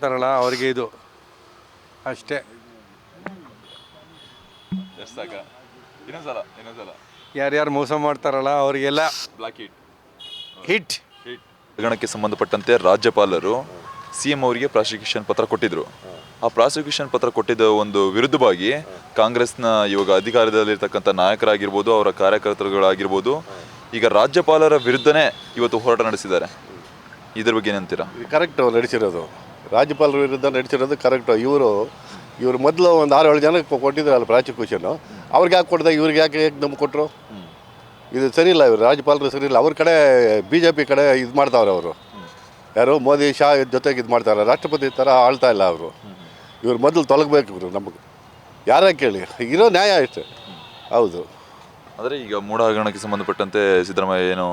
ಮಾಡ್ತಾರಲ್ಲ ಅವ್ರಿಗೆ ಇದು ಅಷ್ಟೇ. ಯಾರ್ಯಾರು ಮೋಸ ಮಾಡ್ತಾರಲ್ಲ ಅವರಿಗೆಲ್ಲ ಬ್ಲಾಕ್ ಹಿಟ್. ಹಗರಣಕ್ಕೆ ಸಂಬಂಧಪಟ್ಟಂತೆ ರಾಜ್ಯಪಾಲರು CM ಅವರಿಗೆ ಪ್ರಾಸಿಕ್ಯೂಷನ್ ಪತ್ರ ಕೊಟ್ಟಿದ್ರು. ಆ ಪ್ರಾಸಿಕ್ಯೂಷನ್ ಪತ್ರ ಕೊಟ್ಟಿದ್ದ ಒಂದು ವಿರುದ್ಧವಾಗಿ ಕಾಂಗ್ರೆಸ್ನ ಇವಾಗ ಅಧಿಕಾರದಲ್ಲಿರ್ತಕ್ಕಂಥ ನಾಯಕರಾಗಿರ್ಬೋದು, ಅವರ ಕಾರ್ಯಕರ್ತರುಗಳಾಗಿರ್ಬೋದು, ಈಗ ರಾಜ್ಯಪಾಲರ ವಿರುದ್ಧನೇ ಇವತ್ತು ಹೋರಾಟ ನಡೆಸಿದ್ದಾರೆ. ಇದ್ರ ಬಗ್ಗೆ ಏನಂತೀರಾ? ಕರೆಕ್ಟು ನಡೆಸಿರೋದು, ರಾಜ್ಯಪಾಲರ ವಿರುದ್ಧ ನಡೆಸಿರೋದು ಕರೆಕ್ಟು. ಇವರು ಮೊದಲು ಒಂದು 6-7 ಜನಕ್ಕೆ ಕೊಟ್ಟಿದ್ರಲ್ಲ ಪ್ರಾಸಿಕ್ಯೂಷನ್ನು, ಅವ್ರಿಗೆ ಯಾಕೆ ಕೊಡ್ದೆ, ಇವ್ರಿಗೆ ಯಾಕೆ ನಮ್ಗೆ ಕೊಟ್ಟರು? ಇದು ಸರಿ ಇಲ್ಲ, ಇವರು ರಾಜ್ಯಪಾಲರು ಸರಿ ಇಲ್ಲ. ಅವ್ರ ಕಡೆ BJP ಕಡೆ ಇದು ಮಾಡ್ತಾವ್ರೆ ಅವರು, ಯಾರು ಮೋದಿ ಶಾ ಜೊತೆಗೆ ಇದು ಮಾಡ್ತಾರೆ, ರಾಷ್ಟ್ರಪತಿ ಥರ ಆಳ್ತಾ ಇಲ್ಲ ಅವರು. ಇವ್ರು ಮೊದಲು ತೊಲಗಬೇಕು ಇವರು, ನಮಗೆ ಯಾರ ಕೇಳಿ ಇರೋ ನ್ಯಾಯ ಅಷ್ಟೇ. ಹೌದು. ಅಂದರೆ ಈಗ ಮೂಢ ಹಗರಣಕ್ಕೆ ಸಂಬಂಧಪಟ್ಟಂತೆ ಸಿದ್ದರಾಮಯ್ಯ ಏನು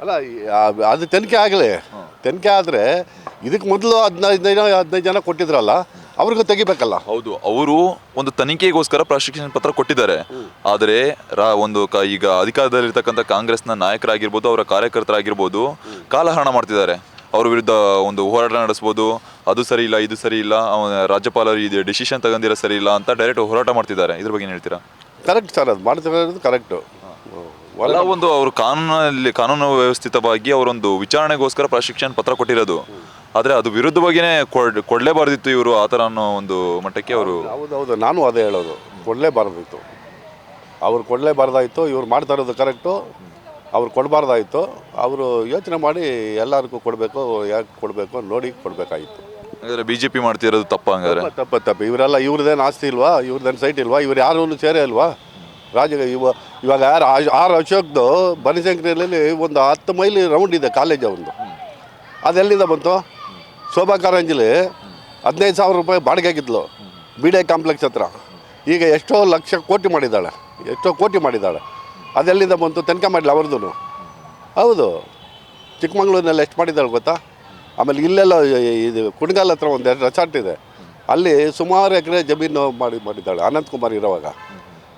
ಅಲ್ಲ, ಅದು ತನಿಖೆ ಆಗಲಿ. ತನಿಖೆ ಆದರೆ ಇದಕ್ಕೆ ಮೊದಲು 15 ಜನ ಕೊಟ್ಟಿದ್ರಲ್ಲ, ಅವ್ರಿಗೂ ತೆಗಿಬೇಕಲ್ಲ. ಹೌದು, ಅವರು ಒಂದು ತನಿಖೆಗೋಸ್ಕರ ಪ್ರಾಸಿಕ್ಯೂಷನ್ ಪತ್ರ ಕೊಟ್ಟಿದ್ದಾರೆ. ಆದರೆ ಈಗ ಅಧಿಕಾರದಲ್ಲಿರ್ತಕ್ಕಂಥ ಕಾಂಗ್ರೆಸ್ನ ನಾಯಕರಾಗಿರ್ಬೋದು, ಅವರ ಕಾರ್ಯಕರ್ತರಾಗಿರ್ಬೋದು, ಕಾಲಹರಣ ಮಾಡ್ತಿದ್ದಾರೆ. ಅವ್ರ ವಿರುದ್ಧ ಒಂದು ಹೋರಾಟ ನಡೆಸ್ಬೋದು, ಅದು ಸರಿ ಇಲ್ಲ, ಇದು ಸರಿ ಇಲ್ಲ, ರಾಜ್ಯಪಾಲರು ಇದು ಡಿಸಿಷನ್ ತಗೊಂಡಿರೋ ಸರಿ ಇಲ್ಲ ಅಂತ ಡೈರೆಕ್ಟ್ ಹೋರಾಟ ಮಾಡ್ತಿದ್ದಾರೆ. ಇದ್ರ ಬಗ್ಗೆ ಏನು ಹೇಳ್ತೀರಾ? ಕರೆಕ್ಟ್ ಸರ್, ಅದು ಮಾಡ್ತಿರೋದು ಕರೆಕ್ಟು. ಒಂದು ಅವರು ಕಾನೂನು ವ್ಯವಸ್ಥಿತವಾಗಿ ಅವರೊಂದು ವಿಚಾರಣೆಗೋಸ್ಕರ ಪ್ರಾಸಿಕ್ಯೂಷನ್ ಪತ್ರ ಕೊಟ್ಟಿರೋದು. ಆದರೆ ಅದು ವಿರುದ್ಧವಾಗಿಯೇ ಕೊಡಲೇಬಾರ್ದಿತ್ತು ಇವರು, ಆ ಥರ ಅನ್ನೋ ಒಂದು ಮಟ್ಟಕ್ಕೆ ಅವರು. ಹೌದು, ನಾನು ಅದೇ ಹೇಳೋದು, ಕೊಡಲೇಬಾರ್ದಿತ್ತು. ಅವ್ರು ಕೊಡಲೇಬಾರ್ದಾಯಿತು. ಇವ್ರು ಮಾಡ್ತಾ ಇರೋದು ಕರೆಕ್ಟು, ಅವ್ರು ಕೊಡಬಾರ್ದಾಯಿತು. ಅವರು ಯೋಚನೆ ಮಾಡಿ ಎಲ್ಲರಿಗೂ ಕೊಡಬೇಕು, ಯಾಕೆ ಕೊಡಬೇಕು ನೋಡಿ ಕೊಡಬೇಕಾಗಿತ್ತು. ಹಾಗಾದರೆ BJP ಮಾಡ್ತಿರೋದು ತಪ್ಪ? ಹಂಗಾದ್ರೆ ತಪ್ಪು. ಇವರೆಲ್ಲ ಇವ್ರದ್ದೇನು ಆಸ್ತಿ ಇಲ್ವಾ, ಇವ್ರದ್ದೇನು ಸೈಟ್ ಇಲ್ವಾ, ಇವ್ರು ಯಾರೂ ಸೇರೇ ಇಲ್ವಾ ಇವಾಗ ಯಾರು R ಅಶೋಕ್ದು ಬನಶಂಕರಿಯಲ್ಲಿ ಒಂದು 10 ಮೈಲಿ ರೌಂಡ್ ಇದೆ ಕಾಲೇಜ್ ಒಂದು, ಅದೆಲ್ಲಿಂದ ಬಂತು? ಶೋಭಾ ಕಾರಂಜಿಲಿ 15,000 ರೂಪಾಯಿ ಬಾಡಿಗೆ ಆಗಿದ್ಲು BDI ಕಾಂಪ್ಲೆಕ್ಸ್ ಹತ್ರ. ಈಗ ಎಷ್ಟೋ ಲಕ್ಷ ಕೋಟಿ ಮಾಡಿದ್ದಾಳೆ. ಅದೆಲ್ಲಿಂದ ಬಂತು? ತನಿಖೆ ಮಾಡಲಿ ಅವ್ರದ್ದು. ಹೌದು, ಚಿಕ್ಕಮಂಗ್ಳೂರಿನಲ್ಲಿ ಎಷ್ಟು ಮಾಡಿದ್ದಾಳೆ ಗೊತ್ತಾ? ಆಮೇಲೆ ಇಲ್ಲೆಲ್ಲ ಇದು ಕುಣಗಾಲ್ ಹತ್ರ ಒಂದು 2 ರೆಸಾರ್ಟ್ ಇದೆ, ಅಲ್ಲಿ ಸುಮಾರು ಎಕರೆ ಜಮೀನು ಮಾಡಿದ್ದಾಳೆ ಅನಂತಕುಮಾರ್ ಇರೋವಾಗ.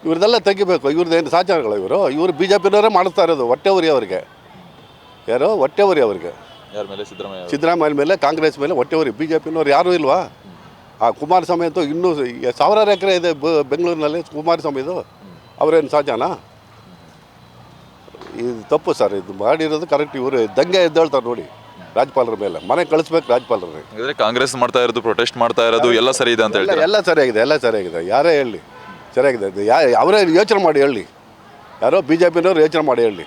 ಇವ್ರದ್ದೆಲ್ಲ ತೆಗಿಬೇಕು. ಇವ್ರದ್ದೇನು ಸಾಚಾರಗಳು? ಇವರು BJPನವರೇ ಮಾಡಿಸ್ತಾ ಇರೋದು. ಹೊಟ್ಟೆವರಿ ಅವ್ರಿಗೆ. ಯಾರು ಹೊಟ್ಟೆವರಿ ಅವ್ರಿಗೆ? ಯಾರ ಮೇಲೆ? ಸಿದ್ದರಾಮಯ್ಯ ಮೇಲೆ, ಕಾಂಗ್ರೆಸ್ ಮೇಲೆ ಹೊಟ್ಟೆವರಿ. BJPನವ್ರು ಯಾರೂ ಇಲ್ವಾ? ಕುಮಾರಸ್ವಾಮಿ ಅಂತೂ ಇನ್ನೂ 1000 ಎಕರೆ ಇದೆ ಬೆಂಗಳೂರಿನಲ್ಲಿ ಕುಮಾರಸ್ವಾಮಿದು. ಅವರೇನು ಸಾಚಾನ? ಇದು ತಪ್ಪು ಸರ್, ಇದು ಮಾಡಿರೋದು ಕರೆಕ್ಟ್. ಇವರು ದಂಗೆ ಎದ್ದೇಳ್ತಾರೆ ನೋಡಿ ರಾಜ್ಯಪಾಲರ ಮೇಲೆ, ಮನೆ ಕಳಿಸ್ಬೇಕು ರಾಜ್ಯಪಾಲರೇ. ಕಾಂಗ್ರೆಸ್ ಮಾಡ್ತಾ ಇರೋದು, ಪ್ರೊಟೆಸ್ಟ್ ಮಾಡ್ತಾ ಇರೋದು ಎಲ್ಲ ಸರಿ ಇದೆ ಅಂತ ಹೇಳ್ತಾರೆ. ಎಲ್ಲ ಸರಿಯಾಗಿದೆ. ಯಾರೇ ಹೇಳಿ ಸರಿಯಾಗಿದೆ. ಅವರೇ ಯೋಚನೆ ಮಾಡಿ ಹೇಳಿ, ಯಾರೋ BJPನವ್ರು ಯೋಚನೆ ಮಾಡಿ ಹೇಳಿ.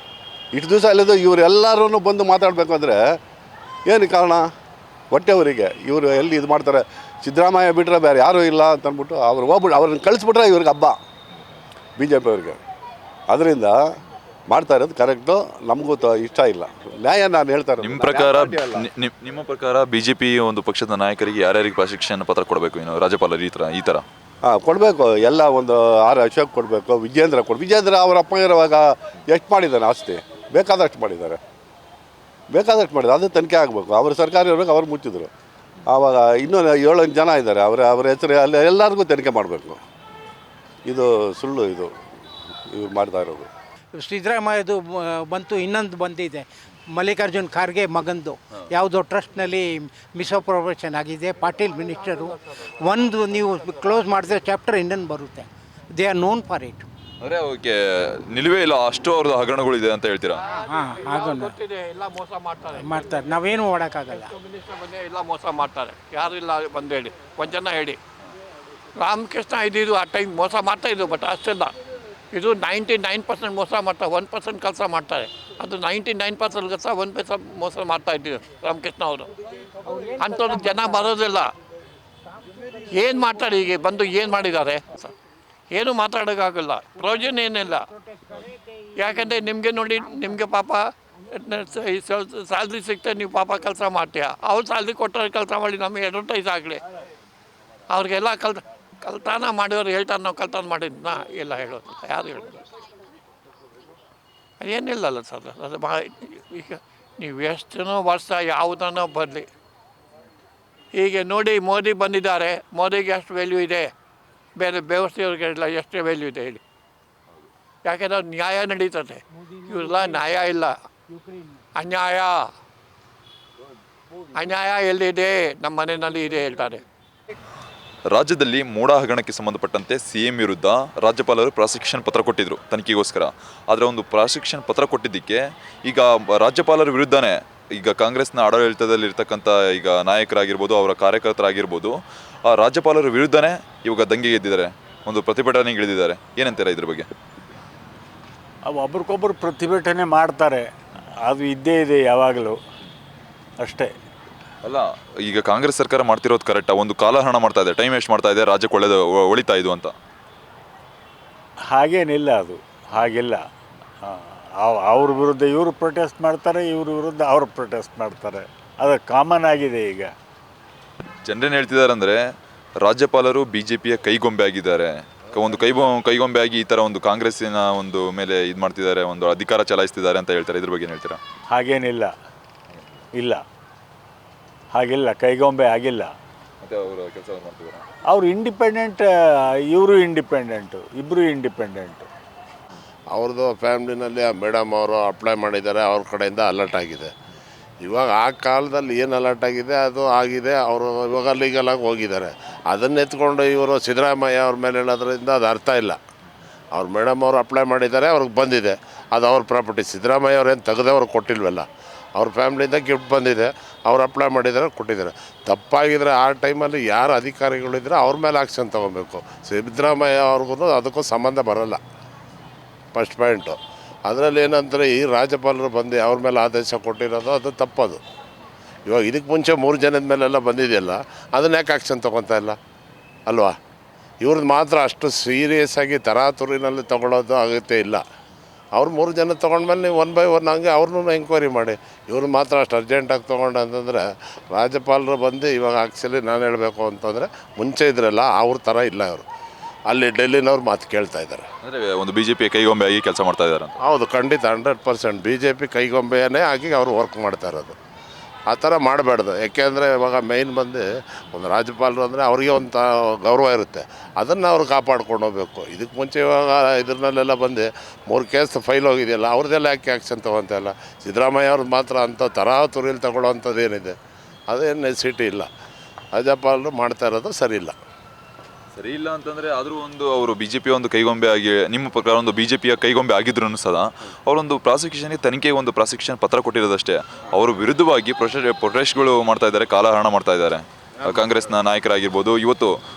ಇಷ್ಟು ದಿವಸ ಅಲ್ಲದು ಇವರೆಲ್ಲರೂ ಬಂದು ಮಾತಾಡಬೇಕು ಅಂದರೆ ಏನು ಕಾರಣ? ಹೊಟ್ಟೆವರಿಗೆ. ಇವರು ಎಲ್ಲಿ ಇದು ಮಾಡ್ತಾರೆ? ಸಿದ್ದರಾಮಯ್ಯ ಬಿಟ್ಟರೆ ಬೇರೆ ಯಾರೂ ಇಲ್ಲ ಅಂತ ಅಂದ್ಬಿಟ್ಟು ಅವ್ರನ್ನ ಕಳಿಸ್ಬಿಟ್ರೆ ಇವ್ರಿಗೆ ಹಬ್ಬ BJP ಅವ್ರಿಗೆ. ಅದರಿಂದ ಮಾಡ್ತಾ ಇರೋದು ಕರೆಕ್ಟು, ನಮಗೂ ಇಷ್ಟ ಇಲ್ಲ. ನ್ಯಾಯ ನಾನು ಹೇಳ್ತಾ ಇರೋದು. ನಿಮ್ಮ ಪ್ರಕಾರ BJP ಒಂದು ಪಕ್ಷದ ನಾಯಕರಿಗೆ ಯಾರ್ಯಾರಿಗೆ ಪ್ರಾಸಿಕ್ಯೂಷನ್ ಪತ್ರ ಕೊಡಬೇಕು ಇನ್ನು ರಾಜ್ಯಪಾಲರು ಈ ಥರ? ಕೊಡಬೇಕು. ಎಲ್ಲ ಒಂದು R ಅಶೋಕ್ ಕೊಡಬೇಕು, ವಿಜೇಂದ್ರ ಅವ್ರ ಅಪ್ಪ ಇರುವಾಗ ಎಷ್ಟು ಮಾಡಿದ್ದಾನೆ ಆಸ್ತಿ? ಬೇಕಾದಷ್ಟು ಮಾಡಿದ್ದಾರೆ. ಅದು ತನಿಖೆ ಆಗಬೇಕು. ಅವ್ರ ಸರ್ಕಾರಿಯವ್ರಿಗೆ ಅವ್ರು ಮುಚ್ಚಿದ್ರು. ಆವಾಗ ಇನ್ನೂ 7 ಜನ ಇದ್ದಾರೆ, ಅವ್ರ ಹೆಸರು ಅಲ್ಲಿ ಎಲ್ಲರಿಗೂ ತನಿಖೆ ಮಾಡಬೇಕು. ಇದು ಸುಳ್ಳು, ಇವ್ರು ಮಾಡ್ತಾ ಇರೋದು. ಸಿದ್ದರಾಮಯ್ಯದು ಬಂತು, ಇನ್ನೊಂದು ಬಂದಿದೆ ಮಲ್ಲಿಕಾರ್ಜುನ್ ಖರ್ಗೆ ಮಗಂದು, ಯಾವುದೋ ಟ್ರಸ್ಟ್ನಲ್ಲಿ ಮಿಸ್ಅಪ್ರೋಪ್ರಿಯೇಷನ್ ಆಗಿದೆ. ಪಾಟೀಲ್ ಮಿನಿಸ್ಟರು. ಒಂದು ನೀವು ಕ್ಲೋಸ್ ಮಾಡಿದ್ರೆ ಚಾಪ್ಟರ್ ಇನ್ನೊಂದು ಬರುತ್ತೆ. They are known for it. ಅಂದರೆ ಅವಕ್ಕೆ ನಿಲುವೇ ಇಲ್ಲ, ಅಷ್ಟು ಅವ್ರದ್ದು ಹಗರಣಗಳಿದೆ ಅಂತ ಹೇಳ್ತೀರಾ? ಎಲ್ಲ ಮೋಸ ಮಾಡ್ತಾರೆ. ನಾವೇನು ಮಾಡೋಕ್ಕಾಗಲ್ಲ. ಎಲ್ಲ ಮೋಸ ಮಾಡ್ತಾರೆ. ಯಾರು ಇಲ್ಲ ಬಂದು ಹೇಳಿ, ಒಂದ್ ಜನ ಹೇಳಿ. ರಾಮಕೃಷ್ಣ ಇದು ಆ ಟೈಮ್ ಮೋಸ ಮಾಡ್ತಾಯಿದ್ರು, ಬಟ್ ಅಷ್ಟೆಲ್ಲ. ಇದು 99% ಮೋಸ ಮಾಡ್ತಾರೆ, 1% ಕೆಲಸ ಮಾಡ್ತಾರೆ. ಅದು 99% ಕೆಲಸ, 1% ಮೋಸ ಮಾಡ್ತಾಯಿದ್ದೀವಿ ರಾಮಕೃಷ್ಣ ಅವರು. ಅಂಥವ್ರು ಜನ ಬರೋದಿಲ್ಲ. ಏನು ಮಾಡ್ತಾರೆ? ಈಗ ಬಂದು ಏನು ಮಾಡಿದ್ದಾರೆ? ಏನು ಮಾತಾಡೋಕ್ಕಾಗಲ್ಲ, ಪ್ರಯೋಜನ ಏನಿಲ್ಲ. ಯಾಕಂದರೆ ನಿಮಗೆ ನೋಡಿ, ನಿಮಗೆ ಪಾಪ ಸ್ಯಾಲ್ರಿ ಸಿಗ್ತದೆ, ನೀವು ಪಾಪ ಕೆಲಸ ಮಾಡ್ತೀಯ. ಅವ್ರು ಸ್ಯಾಲ್ರಿ ಕೊಟ್ಟರೆ ಕೆಲಸ ಮಾಡಿ ನಮಗೆ ಅಡ್ವರ್ಟೈಸ್ ಆಗಲಿ. ಅವ್ರಿಗೆಲ್ಲ ಕಲ್ತಾನ ಮಾಡಿದವ್ರು ಹೇಳ್ತಾರೆ, ನಾವು ಕಲ್ತಾನ ಮಾಡಿದ್ನ ಎಲ್ಲ ಹೇಳೋದು. ಯಾರು ಹೇಳೋದು? ಅದೇನಿಲ್ಲಲ್ಲ ಸರ್. ಅದು ಈಗ ನೀವು ಎಷ್ಟೋ ವರ್ಷ ಯಾವುದನ್ನೋ ಬರಲಿ, ಹೀಗೆ ನೋಡಿ ಮೋದಿ ಬಂದಿದ್ದಾರೆ, ಮೋದಿಗೆ ಎಷ್ಟು ವ್ಯಾಲ್ಯೂ ಇದೆ, ಬೇರೆ ವ್ಯವಸ್ಥೆಯವ್ರಿಗೆಲ್ಲ ಎಷ್ಟು ವ್ಯಾಲ್ಯೂ ಇದೆ ಹೇಳಿ? ಯಾಕೆಂದ್ರೆ ಅವ್ರು ನ್ಯಾಯ ನಡೀತದೆ. ಇವರೆಲ್ಲ ನ್ಯಾಯ ಇಲ್ಲ, ಅನ್ಯಾಯ. ಅನ್ಯಾಯ ಎಲ್ಲಿದೆ, ನಮ್ಮ ಮನೆಯಲ್ಲಿ ಇದೆ ಹೇಳ್ತಾರೆ. ರಾಜ್ಯದಲ್ಲಿ ಮೂಢ ಹಗರಣಕ್ಕೆ ಸಂಬಂಧಪಟ್ಟಂತೆ CM ವಿರುದ್ಧ ರಾಜ್ಯಪಾಲರು ಪ್ರಾಸಿಕ್ಯೂಷನ್ ಪತ್ರ ಕೊಟ್ಟಿದ್ರು ತನಿಖೆಗೋಸ್ಕರ. ಆದರೆ ಒಂದು ಪ್ರಾಸಿಕ್ಯೂಷನ್ ಪತ್ರ ಕೊಟ್ಟಿದ್ದಕ್ಕೆ ಈಗ ರಾಜ್ಯಪಾಲರ ವಿರುದ್ಧನೇ ಈಗ ಕಾಂಗ್ರೆಸ್ನ ಆಡಳಿತದಲ್ಲಿರ್ತಕ್ಕಂಥ ಈಗ ನಾಯಕರಾಗಿರ್ಬೋದು, ಅವರ ಕಾರ್ಯಕರ್ತರಾಗಿರ್ಬೋದು, ಆ ರಾಜ್ಯಪಾಲರ ವಿರುದ್ಧನೇ ಇವಾಗ ದಂಗೆಗೆ ಎದ್ದಿದ್ದಾರೆ, ಒಂದು ಪ್ರತಿಭಟನೆಗೆ ಇಳಿದಿದ್ದಾರೆ. ಏನಂತೀರಾ ಇದ್ರ ಬಗ್ಗೆ? ಅವು ಒಬ್ರಿಗೊಬ್ಬರು ಪ್ರತಿಭಟನೆ ಮಾಡ್ತಾರೆ, ಅದು ಇದ್ದೇ ಇದೆ ಯಾವಾಗಲೂ, ಅಷ್ಟೇ. ಅಲ್ಲ, ಈಗ ಕಾಂಗ್ರೆಸ್ ಸರ್ಕಾರ ಮಾಡ್ತಿರೋದು ಕರೆಕ್ಟಾ? ಒಂದು ಕಾಲಹರಣ ಮಾಡ್ತಾ ಇದೆ, ಟೈಮ್ ವೇಸ್ಟ್ ಮಾಡ್ತಾ ಇದೆ, ರಾಜ್ಯಕ್ಕೆ ಒಳಿತಾ ಇದು ಅಂತ. ಹಾಗೇನಿಲ್ಲ, ಅದು ಹಾಗಿಲ್ಲ. ಅವ್ರ ವಿರುದ್ಧ ಇವರು ಪ್ರೊಟೆಸ್ಟ್ ಮಾಡ್ತಾರೆ, ಇವ್ರ ವಿರುದ್ಧ ಅವರು ಪ್ರೊಟೆಸ್ಟ್ ಮಾಡ್ತಾರೆ, ಅದು ಕಾಮನ್ ಆಗಿದೆ ಈಗ. ಜನರೇನು ಹೇಳ್ತಿದ್ದಾರೆ ಅಂದರೆ ರಾಜ್ಯಪಾಲರು BJPಯ ಕೈಗೊಂಬೆ ಆಗಿದ್ದಾರೆ, ಒಂದು ಕೈಗೊಂಬೆ ಆಗಿ ಈ ಥರ ಒಂದು ಕಾಂಗ್ರೆಸ್ಸಿನ ಒಂದು ಮೇಲೆ ಇದು ಮಾಡ್ತಿದ್ದಾರೆ, ಒಂದು ಅಧಿಕಾರ ಚಲಾಯಿಸ್ತಿದ್ದಾರೆ ಅಂತ ಹೇಳ್ತಾರೆ. ಇದ್ರ ಬಗ್ಗೆ ಏನು ಹೇಳ್ತೀರಾ? ಹಾಗೇನಿಲ್ಲ, ಇಲ್ಲ, ಹಾಗಿಲ್ಲ, ಕೈಗೊಂಬೆ ಆಗಿಲ್ಲ. ಮತ್ತೆ ಅವರು ಕೆಲಸ ಮಾಡ್ತಿದ್ದಾರೆ, ಅವರು ಇಂಡಿಪೆಂಡೆಂಟ್, ಇವರು ಇಂಡಿಪೆಂಡೆಂಟು, ಇಬ್ಬರು ಇಂಡಿಪೆಂಡೆಂಟು. ಅವ್ರದ್ದು ಫ್ಯಾಮ್ಲಿನಲ್ಲಿ ಆ ಮೇಡಮ್ ಅವರು ಅಪ್ಲೈ ಮಾಡಿದ್ದಾರೆ, ಅವ್ರ ಕಡೆಯಿಂದ ಅಲರ್ಟ್ ಆಗಿದೆ. ಇವಾಗ ಆ ಕಾಲದಲ್ಲಿ ಏನು ಅಲರ್ಟ್ ಆಗಿದೆ ಅದು ಆಗಿದೆ, ಅವರು ಇವಾಗ ಲೀಗಲಾಗಿ ಹೋಗಿದ್ದಾರೆ. ಅದನ್ನು ಎತ್ಕೊಂಡು ಇವರು ಸಿದ್ದರಾಮಯ್ಯ ಅವ್ರ ಮೇಲೆ ಹೇಳೋದ್ರಿಂದ ಅದು ಅರ್ಥ ಇಲ್ಲ. ಅವ್ರು ಮೇಡಮ್ ಅವರು ಅಪ್ಲೈ ಮಾಡಿದ್ದಾರೆ, ಅವ್ರಿಗೆ ಬಂದಿದೆ, ಅದು ಅವ್ರ ಪ್ರಾಪರ್ಟಿ. ಸಿದ್ದರಾಮಯ್ಯ ಅವ್ರೇನು ತೆಗೆದವ್ರು ಕೊಟ್ಟಿಲ್ವಲ್ಲ, ಅವ್ರ ಫ್ಯಾಮ್ಲಿಯಿಂದ ಗಿಫ್ಟ್ ಬಂದಿದೆ, ಅವ್ರು ಅಪ್ಲೈ ಮಾಡಿದ್ದಾರೆ, ಕೊಟ್ಟಿದ್ದಾರೆ. ತಪ್ಪಾಗಿದ್ರೆ ಆ ಟೈಮಲ್ಲಿ ಯಾರು ಅಧಿಕಾರಿಗಳಿದ್ರೆ ಅವ್ರ ಮೇಲೆ ಆಕ್ಷನ್ ತೊಗೊಬೇಕು. ಸಿದ್ದರಾಮಯ್ಯ ಅವ್ರಿಗೂ ಅದಕ್ಕೂ ಸಂಬಂಧ ಬರೋಲ್ಲ, ಫಸ್ಟ್ ಪಾಯಿಂಟು. ಅದರಲ್ಲಿ ಏನಂತಾರೆ, ಈ ರಾಜ್ಯಪಾಲರು ಬಂದು ಅವ್ರ ಮೇಲೆ ಆದೇಶ ಕೊಟ್ಟಿರೋದು ಅದು ತಪ್ಪದು. ಇವಾಗ ಇದಕ್ಕೆ ಮುಂಚೆ 3 ಜನದ ಮೇಲೆಲ್ಲ ಬಂದಿದೆಯಲ್ಲ, ಅದನ್ನ ಯಾಕೆ ಆಕ್ಷನ್ ತೊಗೊತಾ ಇಲ್ಲ ಅಲ್ವಾ? ಇವ್ರದ್ದು ಮಾತ್ರ ಅಷ್ಟು ಸೀರಿಯಸ್ ಆಗಿ ತರಾತುರಿನಲ್ಲಿ ತೊಗೊಳ್ಳೋದು ಅಗತ್ಯ ಇಲ್ಲ. ಅವ್ರು 3 ಜನ ತೊಗೊಂಡ್ಮೇಲೆ ನೀವು 1 by 1 ಹಂಗೆ ಅವ್ರನ್ನೂ ಎಂಕ್ವೈರಿ ಮಾಡಿ. ಇವ್ರು ಮಾತ್ರ ಅಷ್ಟು ಅರ್ಜೆಂಟಾಗಿ ತೊಗೊಂಡು ಅಂತಂದರೆ ರಾಜ್ಯಪಾಲರು ಬಂದು ಇವಾಗ ಆ್ಯಕ್ಚುಲಿ ನಾನು ಹೇಳಬೇಕು ಅಂತಂದರೆ ಮುಂಚೆ ಇದ್ರಲ್ಲ ಅವ್ರ ಥರ ಇಲ್ಲ. ಇವರು ಅಲ್ಲಿ ಡೆಲ್ಲಿನವ್ರು ಮಾತು ಕೇಳ್ತಾ ಇದ್ದಾರೆ. ಅಂದರೆ ಒಂದು BJP ಕೈಗೊಂಬೆ ಆಗಿ ಕೆಲಸ ಮಾಡ್ತಾ ಇದ್ದಾರೆ ಅಂತ. ಹೌದು, ಖಂಡಿತ 100% BJP ಕೈಗೊಂಬೆಯೇ ಆಗಿ ಅವರು ವರ್ಕ್ ಮಾಡ್ತಾ ಇರೋದು. ಆ ಥರ ಮಾಡಬಾರ್ದು. ಯಾಕೆಂದರೆ ಇವಾಗ ಮೇಯ್ನ್ ಬಂದು ಒಂದು ರಾಜ್ಯಪಾಲರು ಅಂದರೆ ಅವ್ರಿಗೆ ಒಂದು ಗೌರವ ಇರುತ್ತೆ, ಅದನ್ನು ಅವ್ರು ಕಾಪಾಡ್ಕೊಂಡು ಹೋಗ್ಬೇಕು. ಇದಕ್ಕೆ ಮುಂಚೆ ಇವಾಗ ಇದ್ರಲ್ಲೆಲ್ಲ ಬಂದು 3 ಕೇಸ್ ಫೈಲ್ ಹೋಗಿದೆಯಲ್ಲ, ಅವ್ರದ್ದೆಲ್ಲ ಯಾಕೆ ಆ್ಯಕ್ಷನ್ ತೊಗೊತಾ ಇಲ್ಲ? ಸಿದ್ದರಾಮಯ್ಯ ಅವ್ರದ್ದು ಮಾತ್ರ ಅಂಥ ತರಾತುರಿಯಲ್ಲಿ ತಗೊಳ್ಳೋವಂಥದ್ದು ಏನಿದೆ ಅದೇನು ನೆಸಿಟಿ ಇಲ್ಲ. ರಾಜ್ಯಪಾಲರು ಮಾಡ್ತಾ ಇರೋದು ಸರಿ ಇಲ್ಲ. ಸರಿ ಇಲ್ಲ ಅಂತಂದರೆ ಆದರೂ ಒಂದು ಅವರು BJP ಒಂದು ಕೈಗೊಂಬೆ ಆಗಿ, ನಿಮ್ಮ ಪ್ರಕಾರ ಒಂದು BJPಯ ಕೈಗೊಂಬೆ ಆಗಿದ್ರು ಸಹ ಅವರೊಂದು ಪ್ರಾಸಿಕ್ಯೂಷನ್ಗೆ ತನಿಖೆಗೆ ಒಂದು ಪ್ರಾಸಿಕ್ಯೂಷನ್ ಪತ್ರ ಕೊಟ್ಟಿರೋದಷ್ಟೇ. ಅವರು ವಿರುದ್ಧವಾಗಿ ಪ್ರೊಟೆಸ್ಟ್ಗಳು ಮಾಡ್ತಾ ಇದ್ದಾರೆ, ಕಾಲಹರಣ ಮಾಡ್ತಾ ಇದ್ದಾರೆ. ಕಾಂಗ್ರೆಸ್ನ ನಾಯಕರಾಗಿರ್ಬೋದು, ಇವತ್ತು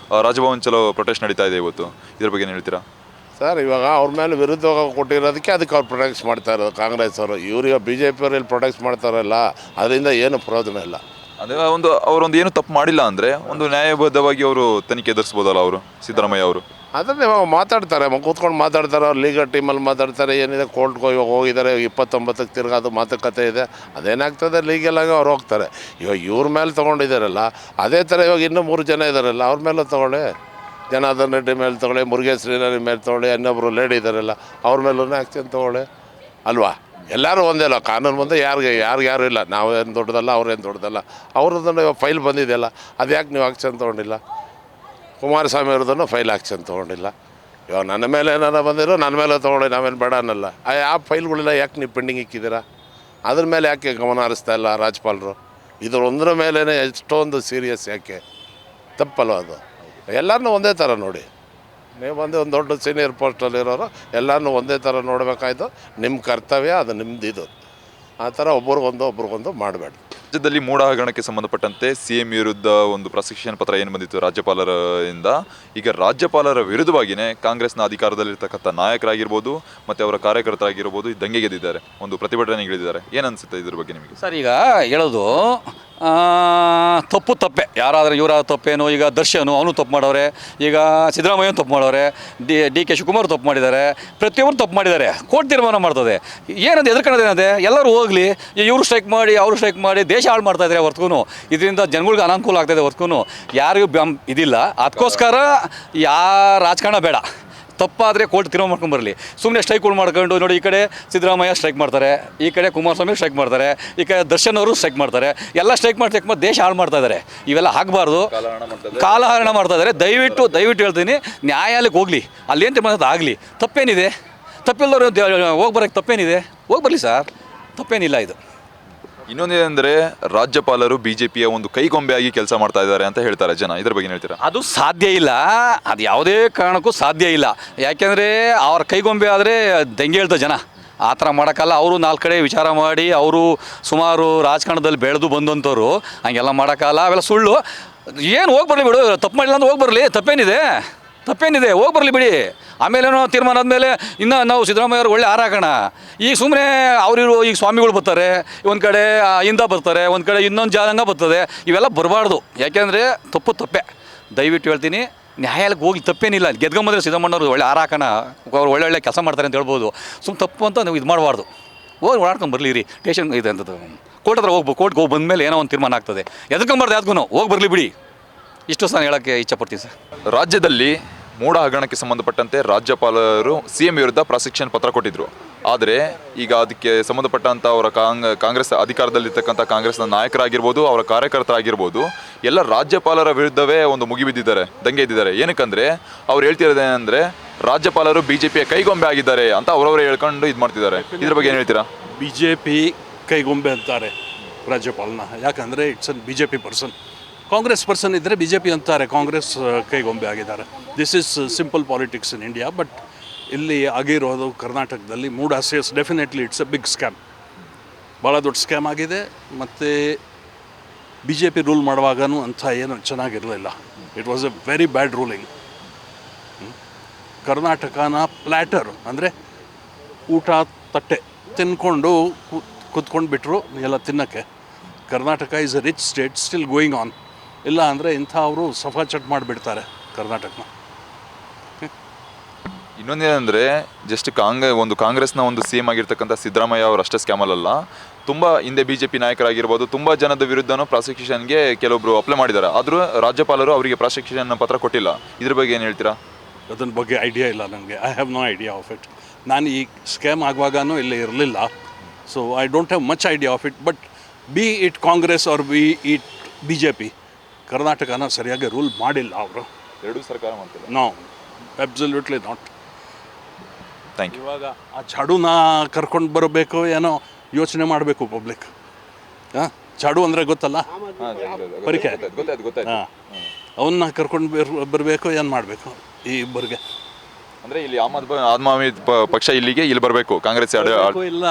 ರಾಜಭವನ್ ಚಲೋ ಪ್ರೊಟೆಸ್ಟ್ ನಡೀತಾ ಇದೆ ಇವತ್ತು. ಇದ್ರ ಬಗ್ಗೆ ಏನು ಹೇಳ್ತೀರಾ ಸರ್? ಇವಾಗ ಅವ್ರ ಮೇಲೆ ವಿರುದ್ಧ ಕೊಟ್ಟಿರೋದಕ್ಕೆ ಅದಕ್ಕೆ ಅವ್ರು ಪ್ರೊಟೆಕ್ಟ್ ಮಾಡ್ತಾ ಇರೋದು ಕಾಂಗ್ರೆಸ್ ಅವರು. ಇವ್ರಿಗೆ BJP ಅವ್ರು ಇಲ್ಲಿ ಪ್ರೊಟೆಕ್ಟ್ ಮಾಡ್ತಾರಲ್ಲ, ಅದರಿಂದ ಏನು ಪ್ರಯೋಜನ ಇಲ್ಲ. ಅದೇ ಒಂದು ಅವರೊಂದು ಏನು ತಪ್ಪು ಮಾಡಿಲ್ಲ ಅಂದರೆ ಒಂದು ನ್ಯಾಯಬದ್ಧವಾಗಿ ಅವರು ತನಿಖೆ ಎದುರಿಸ್ಬೋದಲ್ಲ ಅವರು, ಸಿದ್ದರಾಮಯ್ಯ ಅವರು. ಅದನ್ನು ಇವಾಗ ಮಾತಾಡ್ತಾರೆ, ಕೂತ್ಕೊಂಡು ಮಾತಾಡ್ತಾರೆ, ಅವ್ರು ಲೀಗಲ್ ಟೀಮಲ್ಲಿ ಮಾತಾಡ್ತಾರೆ. ಏನಿದೆ ಕೋರ್ಟ್ಗೆ ಇವಾಗ ಹೋಗಿದ್ದಾರೆ, 29ಕ್ಕೆ ತಿರ್ಗಾದು ಮಾತುಕತೆ ಇದೆ. ಅದೇನಾಗ್ತದೆ ಲೀಗಲಾಗಿ ಅವ್ರು ಹೋಗ್ತಾರೆ. ಇವಾಗ ಇವ್ರ ಮೇಲೆ ತೊಗೊಂಡಿದ್ದಾರಲ್ಲ, ಅದೇ ಥರ ಇವಾಗ ಇನ್ನೂ 3 ಜನ ಇದ್ದಾರಲ್ಲ, ಅವ್ರ ಮೇಲೆ ತೊಗೊಳ್ಳಿ. ಜನಾರ್ದನ್ ರೆಡ್ಡಿ ಮೇಲೆ ತೊಗೊಳ್ಳಿ, ಮುರುಗೇಶ್ ಶ್ರೀನಲ್ಲಿ ಮೇಲೆ ತೊಗೊಳ್ಳಿ, ಇನ್ನೊಬ್ಬರು ಲೇಡಿ ಇದ್ದಾರಲ್ಲ ಅವ್ರ ಮೇಲೂ ಆ್ಯಕ್ಷನ್ ತೊಗೊಳ್ಳಿ ಅಲ್ವಾ? ಎಲ್ಲರೂ ಒಂದೇ ಅಲ್ಲ, ಕಾನೂನು ಮುಂದೆ ಯಾರು ಇಲ್ಲ. ನಾವೇನು ದೊಡ್ಡದಲ್ಲ, ಅವ್ರೇನು ದೊಡ್ಡದಲ್ಲ. ಅವ್ರದ್ದನ್ನು ಇವಾಗ ಫೈಲ್ ಬಂದಿದೆಯಲ್ಲ, ಅದು ಯಾಕೆ ನೀವು ಆಕ್ಷನ್ ತೊಗೊಂಡಿಲ್ಲ? ಕುಮಾರಸ್ವಾಮಿ ಅವ್ರದ್ದನ್ನು ಫೈಲ್ ಆಕ್ಷನ್ ತೊಗೊಂಡಿಲ್ಲ. ಇವಾಗ ನನ್ನ ಮೇಲೆ ಏನಾರ ಬಂದಿರೋ ನನ್ನ ಮೇಲೆ ತೊಗೊಂಡು ನಾವೇನು ಬೇಡ ಅನ್ನಲ್ಲ. ಆ ಫೈಲ್ಗಳೆಲ್ಲ ಯಾಕೆ ನೀವು ಪೆಂಡಿಂಗ್ ಇಕ್ಕಿದ್ದೀರಾ? ಅದ್ರ ಮೇಲೆ ಯಾಕೆ ಗಮನ ಹರಿಸ್ತಾ ಇಲ್ಲ ರಾಜ್ಯಪಾಲರು? ಇದ್ರ ಒಂದರ ಮೇಲೇ ಎಷ್ಟೊಂದು ಸೀರಿಯಸ್ ಯಾಕೆ? ತಪ್ಪಲ್ಲ ಅದು. ಎಲ್ಲರನ್ನೂ ಒಂದೇ ಥರ ನೋಡಿ. ನೀವು ಬಂದು ಒಂದು ದೊಡ್ಡ ಸೀನಿಯರ್ ಪೋಸ್ಟಲ್ಲಿರೋರು ಎಲ್ಲರನ್ನೂ ಒಂದೇ ಥರ ನೋಡಬೇಕಾಯ್ತು. ನಿಮ್ಮ ಕರ್ತವ್ಯ, ಅದು ನಿಮ್ಮದಿದು. ಆ ಥರ ಒಬ್ರಿಗೊಂದು ಮಾಡಬೇಡ. ರಾಜ್ಯದಲ್ಲಿ ಮೂಢ ಹಗರಣಕ್ಕೆ ಸಂಬಂಧಪಟ್ಟಂತೆ CM ವಿರುದ್ಧ ಒಂದು ಪ್ರಾಸಿಕ್ಯೂಷನ್ ಪತ್ರ ಏನು ಬಂದಿತ್ತು ರಾಜ್ಯಪಾಲರಿಂದ, ಈಗ ರಾಜ್ಯಪಾಲರ ವಿರುದ್ಧವಾಗಿಯೇ ಕಾಂಗ್ರೆಸ್ನ ಅಧಿಕಾರದಲ್ಲಿರ್ತಕ್ಕಂಥ ನಾಯಕರಾಗಿರ್ಬೋದು ಮತ್ತು ಅವರ ಕಾರ್ಯಕರ್ತರಾಗಿರ್ಬೋದು ದಂಗೆಗೆದ್ದಿದ್ದಾರೆ, ಒಂದು ಪ್ರತಿಭಟನೆಗಿಳಿದಿದ್ದಾರೆ. ಏನು ಅನಿಸುತ್ತೆ ಇದ್ರ ಬಗ್ಗೆ ನಿಮಗೆ? ಸರ್, ಈಗ ಹೇಳೋದು ತಪ್ಪೇ. ಯಾರಾದರೂ ಇವರಾದ ತಪ್ಪೇನು? ಈಗ ದರ್ಶನ್ ಅವನು ತಪ್ಪು ಮಾಡೋರೆ, ಈಗ ಸಿದ್ದರಾಮಯ್ಯ ತಪ್ಪು ಮಾಡೋರೆ, DK ಶಿವಕುಮಾರ್ ತಪ್ಪು ಮಾಡಿದ್ದಾರೆ, ಪ್ರತಿಯೊಬ್ಬರು ತಪ್ಪು ಮಾಡಿದ್ದಾರೆ. ಕೋರ್ಟ್ ತೀರ್ಮಾನ ಮಾಡ್ತದೆ. ಏನಂತ ಎದುರ್ಕೊಳ್ಳೋದೇನದೆ? ಎಲ್ಲರೂ ಹೋಗಲಿ, ಇವರು ಸ್ಟ್ರೈಕ್ ಮಾಡಿ ಅವರು ಸ್ಟ್ರೈಕ್ ಮಾಡಿ ದೇಶ ಹಾಳು ಮಾಡ್ತಾ ಇದ್ದಾರೆ ಹೊರ್ತು ಇದರಿಂದ ಜನಗಳಿಗೆ ಅನಾನುಕೂಲ ಆಗ್ತಾಯಿದೆ ಹೊರ್ತು ಯಾರಿಗೂ ಇದಿಲ್ಲ. ಅದಕ್ಕೋಸ್ಕರ ರಾಜಕಾರಣ ಬೇಡ. ತಪ್ಪಾದರೆ ಕೋರ್ಟ್ ತೀರ್ಮಾನ ಮಾಡ್ಕೊಂಬರಲಿ. ಸುಮ್ಮನೆ ಸ್ಟ್ರೈಕ್ಗಳು ಮಾಡ್ಕೊಂಡು ನೋಡಿ, ಈ ಕಡೆ ಸಿದ್ದರಾಮಯ್ಯ ಸ್ಟ್ರೈಕ್ ಮಾಡ್ತಾರೆ, ಈ ಕಡೆ ಕುಮಾರಸ್ವಾಮಿ ಸ್ಟ್ರೈಕ್ ಮಾಡ್ತಾರೆ, ಈ ಕಡೆ ದರ್ಶನ್ ಅವರು ಸ್ಟ್ರೈಕ್ ಮಾಡ್ತಾರೆ. ಎಲ್ಲ ಸ್ಟ್ರೈಕ್ ಮಾಡಿ ದೇಶ ಹಾಳು ಮಾಡ್ತಾ ಇದ್ದಾರೆ. ಇವೆಲ್ಲ ಆಗಬಾರ್ದು. ಕಾಲಹರಣ ಮಾಡ್ತಾ ಇದ್ದಾರೆ. ದಯವಿಟ್ಟು ಹೇಳ್ತೀನಿ, ನ್ಯಾಯಾಲಯಕ್ಕೆ ಹೋಗಲಿ, ಅಲ್ಲೇನು ತೀರ್ಮಾನ ಆಗಲಿ. ತಪ್ಪೇನಿದೆ? ತಪ್ಪಿಲ್ಲದವ್ರು ಹೋಗಿ ಬರೋಕ್ಕೆ ತಪ್ಪೇನಿದೆ? ಹೋಗಿ ಬರಲಿ ಸರ್, ತಪ್ಪೇನಿಲ್ಲ ಇದು. ಇನ್ನೊಂದೇನೆಂದರೆ ರಾಜ್ಯಪಾಲರು ಬಿಜೆಪಿಯ ಒಂದು ಕೈಗೊಂಬೆಯಾಗಿ ಕೆಲಸ ಮಾಡ್ತಾ ಇದ್ದಾರೆ ಅಂತ ಹೇಳ್ತಾರೆ ಜನ. ಇದ್ರ ಬಗ್ಗೆ ಏನ್ ಹೇಳ್ತೀರಾ? ಅದು ಸಾಧ್ಯ ಇಲ್ಲ, ಅದು ಯಾವುದೇ ಕಾರಣಕ್ಕೂ ಸಾಧ್ಯ ಇಲ್ಲ. ಯಾಕೆಂದರೆ ಅವ್ರ ಕೈಗೊಂಬೆ ಆದರೆ ದಂಗೆ ಹೇಳ್ತಾರೆ ಜನ, ಆ ಥರ ಮಾಡೋಕ್ಕಲ್ಲ. ಅವರು 4 ಕಡೆ ವಿಚಾರ ಮಾಡಿ ಅವರು ಸುಮಾರು ರಾಜಕಾರಣದಲ್ಲಿ ಬೆಳೆದು ಬಂದಂಥವ್ರು ಹಂಗೆಲ್ಲ ಮಾಡೋಕ್ಕಲ್ಲ, ಅವೆಲ್ಲ ಸುಳ್ಳು. ಏನು ಹೋಗಿ ಬರಲಿ ಬಿಡು, ತಪ್ಪು ಮಾಡಿಲ್ಲ ಅಂದ್ರೆ ಹೋಗಿ ಬರಲಿ, ತಪ್ಪೇನಿದೆ ಹೋಗಿ ಬರಲಿ ಬಿಡಿ. ಆಮೇಲೇನೋ ತೀರ್ಮಾನ ಆದಮೇಲೆ ಇನ್ನು ನಾವು ಸಿದ್ದರಾಮಯ್ಯ ಅವ್ರು ಒಳ್ಳೆ ಹಾರಾಕೋಣ. ಈಗ ಸುಮ್ಮನೆ ಅವ್ರಿರೋ ಈಗ ಸ್ವಾಮಿಗಳು ಬರ್ತಾರೆ, ಒಂದು ಕಡೆ ಇಂದ ಬರ್ತಾರೆ, ಒಂದು ಕಡೆ ಇನ್ನೊಂದು ಜಾದಂಗ ಬರ್ತದೆ, ಇವೆಲ್ಲ ಬರಬಾರ್ದು. ಯಾಕೆಂದರೆ ತಪ್ಪೇ. ದಯವಿಟ್ಟು ಹೇಳ್ತೀನಿ, ನ್ಯಾಯಾಲಯಕ್ಕೆ ಹೋಗಿ ತಪ್ಪೇನಿಲ್ಲ. ಗೆದ್ಕೊಂಬಂದ್ರೆ ಸಿದ್ದರಾಮಯ್ಯವ್ರು ಒಳ್ಳೆ ಹಾರಾಕೋಣ, ಅವ್ರು ಒಳ್ಳೆ ಕೆಲಸ ಮಾಡ್ತಾರೆ ಅಂತ ಹೇಳ್ಬೋದು. ಸುಮ್ಮನೆ ತಪ್ಪು ಅಂತ ನೀವು ಇದು ಮಾಡಬಾರ್ದು. ಹೋಗಿ ಓಡಾಡ್ಕೊಂಡು ಬರಲಿ ರೀ, ಸ್ಟೇಷನ್ ಇದೆ ಅಂತದ್ದು ಕೋರ್ಟ್ ಹತ್ರ ಹೋಗ್ಬೇಕು. ಕೋರ್ಟ್ಗೆ ಹೋಗಿ ಬಂದಮೇಲೆ ಏನೋ ಒಂದು ತೀರ್ಮಾನ ಆಗ್ತದೆ. ಎದ್ಕೊಂಬಾರ್ದು ಯಾವ್ದಕ್ಕೂ, ಹೋಗಿ ಬರಲಿ ಬಿಡಿ. ಇಷ್ಟು ನಾನು ಹೇಳೋಕ್ಕೆ ಇಚ್ಛಪಡ್ತೀನಿ ಸರ್. ರಾಜ್ಯದಲ್ಲಿ ಮೂಢ ಹಗರಣಕ್ಕೆ ಸಂಬಂಧಪಟ್ಟಂತೆ ರಾಜ್ಯಪಾಲರು CM ವಿರುದ್ಧ ಪ್ರಾಸಿಕ್ಯೂಷನ್ ಪತ್ರ ಕೊಟ್ಟಿದ್ರು. ಆದರೆ ಈಗ ಅದಕ್ಕೆ ಸಂಬಂಧಪಟ್ಟಂಥ ಅವರ ಕಾಂಗ್ರೆಸ್ ಅಧಿಕಾರದಲ್ಲಿರ್ತಕ್ಕಂಥ ಕಾಂಗ್ರೆಸ್ನ ನಾಯಕರಾಗಿರ್ಬೋದು, ಅವರ ಕಾರ್ಯಕರ್ತರಾಗಿರ್ಬೋದು, ಎಲ್ಲ ರಾಜ್ಯಪಾಲರ ವಿರುದ್ಧವೇ ಒಂದು ಮುಗಿಬಿದ್ದಿದ್ದಾರೆ, ದಂಗೆ ಎದ್ದಿದ್ದಾರೆ. ಏನಕ್ಕಂದರೆ ಅವ್ರು ಹೇಳ್ತಿರೋದೇನೆಂದರೆ ರಾಜ್ಯಪಾಲರು BJPಯ ಕೈಗೊಂಬೆ ಆಗಿದ್ದಾರೆ ಅಂತ ಅವರವರೇ ಹೇಳ್ಕೊಂಡು ಇದು ಮಾಡ್ತಿದ್ದಾರೆ. ಇದ್ರ ಬಗ್ಗೆ ಏನು ಹೇಳ್ತೀರಾ? BJP ಕೈಗೊಂಬೆ ಅಂತಾರೆ ರಾಜ್ಯಪಾಲನ, ಯಾಕಂದರೆ it's an BJP person. Congress person ಇದ್ದರೆ BJP ಅಂತಾರೆ ಕಾಂಗ್ರೆಸ್ ಕೈಗೊಂಬೆ ಆಗಿದ್ದಾರೆ. This is simple politics in India. But ಇಲ್ಲಿ ಆಗಿರೋದು ಕರ್ನಾಟಕದಲ್ಲಿ mood assess definitely it's a big scam, ಭಾಳ ದೊಡ್ಡ ಸ್ಕ್ಯಾಮ್ ಆಗಿದೆ. ಮತ್ತು BJP ರೂಲ್ ಮಾಡುವಾಗನೂ ಅಂಥ ಏನು ಚೆನ್ನಾಗಿರಲಿಲ್ಲ. It was a very bad ruling. ಕರ್ನಾಟಕನ ಪ್ಲ್ಯಾಟರ್ ಅಂದರೆ ಊಟ ತಟ್ಟೆ ತಿನ್ಕೊಂಡು ಕೂತ್ಕೊಂಡು ಬಿಟ್ಟರು ಎಲ್ಲ ತಿನ್ನೋಕ್ಕೆ. Karnataka is a rich state still going on. ಇಲ್ಲ ಅಂದರೆ ಇಂಥವರು ಸಫಾಚಟ್ ಮಾಡಿಬಿಡ್ತಾರೆ ಕರ್ನಾಟಕನ. ಇನ್ನೊಂದೇನೆಂದರೆ ಜಸ್ಟ್ ಕಾಂಗ್ರೆಸ್ನ ಒಂದು CM ಆಗಿರ್ತಕ್ಕಂಥ ಸಿದ್ದರಾಮಯ್ಯ ಅವರು ಅಷ್ಟೇ ಸ್ಕ್ಯಾಮಲ್ಲ, ತುಂಬ ಹಿಂದೆ BJP ನಾಯಕರಾಗಿರ್ಬೋದು, ತುಂಬ ಜನದ ವಿರುದ್ಧನೂ ಪ್ರಾಸಿಕ್ಯೂಷನ್ಗೆ ಕೆಲವೊಬ್ಬರು ಅಪ್ಲೈ ಮಾಡಿದ್ದಾರೆ. ಆದರೂ ರಾಜ್ಯಪಾಲರು ಅವರಿಗೆ ಪ್ರಾಸಿಕ್ಯೂಷನ್ ಪತ್ರ ಕೊಟ್ಟಿಲ್ಲ. ಇದ್ರ ಬಗ್ಗೆ ಏನು ಹೇಳ್ತೀರಾ? ಅದನ್ನ ಬಗ್ಗೆ ಐಡಿಯಾ ಇಲ್ಲ ನನಗೆ. I have no idea of it. ನಾನು ಈ ಸ್ಕ್ಯಾಮ್ ಆಗುವಾಗನೂ ಇಲ್ಲೇ ಇರಲಿಲ್ಲ, so I don't have much idea of it. But be it Congress or be it BJP, ಕರ್ನಾಟಕನ ಸರಿಯಾಗಿ ರೂಲ್ ಮಾಡಿಲ್ಲ ಅವರು. ಎರಡೂ ಸರ್ಕಾರ ಮಾಡ್ತಿಲ್ಲ. No, absolutely not. Thank you. ಇವಾಗ ಆ ಚಾಡುನ ಕರ್ಕೊಂಡು ಬರಬೇಕು ಏನೋ ಯೋಚನೆ ಮಾಡಬೇಕು ಪಬ್ಲಿಕ್. ಹಾಂ, ಚಾಡು ಅಂದರೆ ಗೊತ್ತಲ್ಲ, ಪರಿಕೆ. ಹಾಂ, ಅವನ್ನ ಕರ್ಕೊಂಡು ಬರಬೇಕು, ಏನು ಮಾಡಬೇಕು ಈ ಇಬ್ಬರಿಗೆ? ಅಂದರೆ ಇಲ್ಲಿ ಆಮ್ ಆದ್ಮಿ ಪಕ್ಷ ಇಲ್ಲಿಗೆ ಇಲ್ಲಿ ಬರಬೇಕು, ಕಾಂಗ್ರೆಸ್ ಇಲ್ಲ,